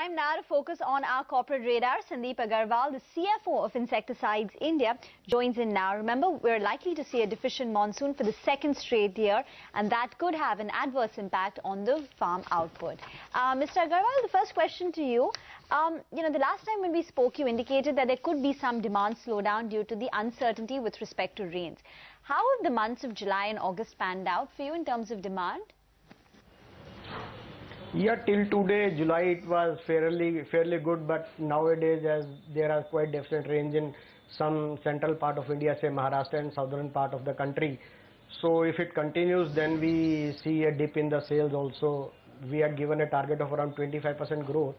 Time now to focus on our corporate radar. Sandeep Aggarwal, the CFO of Insecticides India, joins in now. Remember, we're likely to see a deficient monsoon for the second straight year, and that could have an adverse impact on the farm output. Mr. Aggarwal, the first question to you. The last time when we spoke, you indicated that there could be some demand slowdown due to the uncertainty with respect to rains. How have the months of July and August panned out for you in terms of demand? Yeah, till today, July, it was fairly good, but nowadays, as there are quite deficient rains in some central part of India, say Maharashtra and southern part of the country. So if it continues, then we see a dip in the sales also. We had given a target of around 25% growth.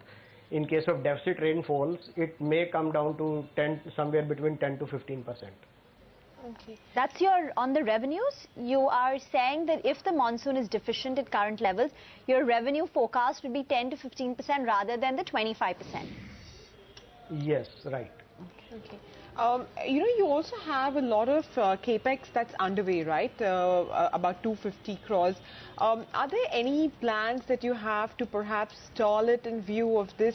In case of deficit rainfalls, it may come down to somewhere between 10 to 15%. Okay. That's on the revenues. You are saying that if the monsoon is deficient at current levels, your revenue forecast would be 10 to 15% rather than the 25%. Yes, right. Okay. You also have a lot of capex that's underway, right? About 250 crores. Are there any plans that you have to perhaps stall it in view of this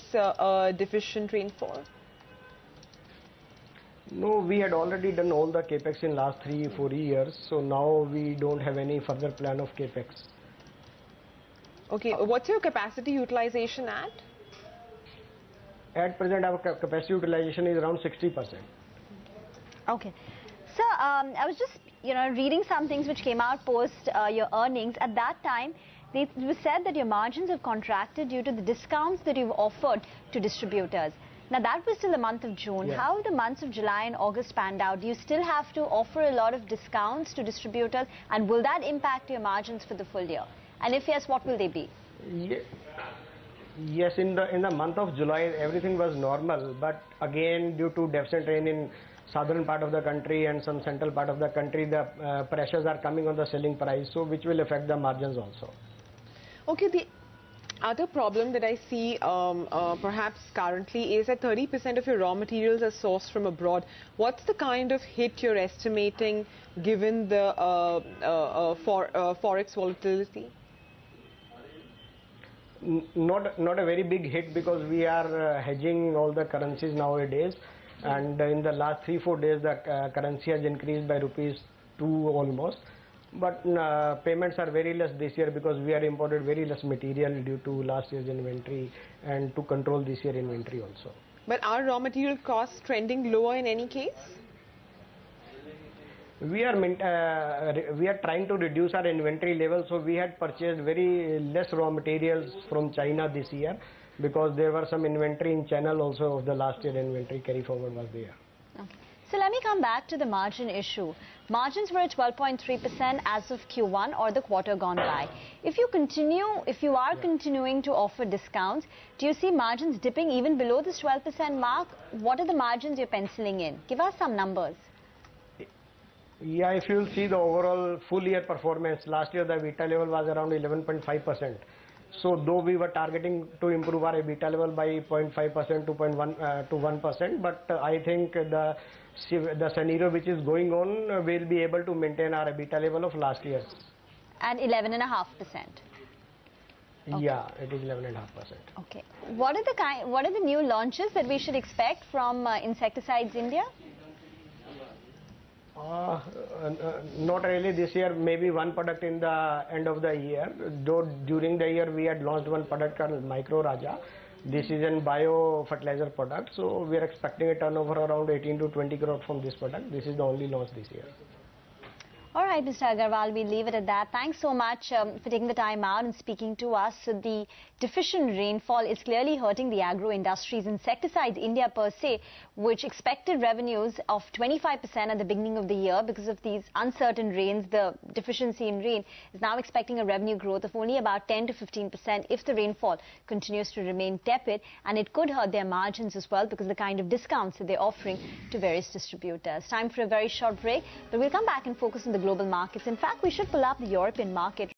deficient rainfall? No, we had already done all the capex in last 3-4 years, so now we don't have any further plan of capex. Okay, what's your capacity utilization at? At present, our capacity utilization is around 60%. Okay. So, I was just, reading some things which came out post your earnings. At that time, it was said that your margins have contracted due to the discounts that you've offered to distributors. Now, that was till the month of June. Yeah. How have the months of July and August panned out? Do you still have to offer a lot of discounts to distributors? And will that impact your margins for the full year? And if yes, what will they be? Yes, in the month of July, everything was normal. But again, due to deficient rain in southern part of the country and some central part of the country, the pressures are coming on the selling price, so which will affect the margins also. Okay, the other problem that I see perhaps currently is that 30% of your raw materials are sourced from abroad. What's the kind of hit you're estimating given the forex volatility? Not a very big hit, because we are hedging all the currencies nowadays, and in the last 3-4 days the currency has increased by rupees 2 almost. But payments are very less this year because we are imported very less material due to last year's inventory and to control this year inventory also. But are raw material costs trending lower in any case? We are trying to reduce our inventory level, so we had purchased very less raw materials from China this year because there were some inventory in channel also of the last year inventory carry forward was there. Okay. So let me come back to the margin issue. Margins were at 12.3% as of Q1 or the quarter gone by. If you are continuing to offer discounts, do you see margins dipping even below this 12% mark? What are the margins you're penciling in? Give us some numbers. Yeah, if you'll see the overall full year performance, last year the EBITDA level was around 11.5%. So though we were targeting to improve our EBITDA level by 0.5% to 1%, but I think the scenario which is going on will be able to maintain our EBITDA level of last year. And 11.5%. Okay. Yeah, it is 11.5%. Okay. What are the new launches that we should expect from Insecticides India? Not really this year, maybe one product in the end of the year. Though during the year we had launched one product called Micro Raja. This is a bio fertilizer product, so we are expecting a turnover around 18 to 20 crore from this product. This is the only launch this year. All right, Mr. Aggarwal, we'll leave it at that. Thanks so much for taking the time out and speaking to us. So the deficient rainfall is clearly hurting the agro industries. Insecticides India per se, which expected revenues of 25% at the beginning of the year because of these uncertain rains, the deficiency in rain, is now expecting a revenue growth of only about 10 to 15% if the rainfall continues to remain tepid. And it could hurt their margins as well because of the kind of discounts that they're offering to various distributors. Time for a very short break, but we'll come back and focus on the global markets. In fact, we should pull up the European market.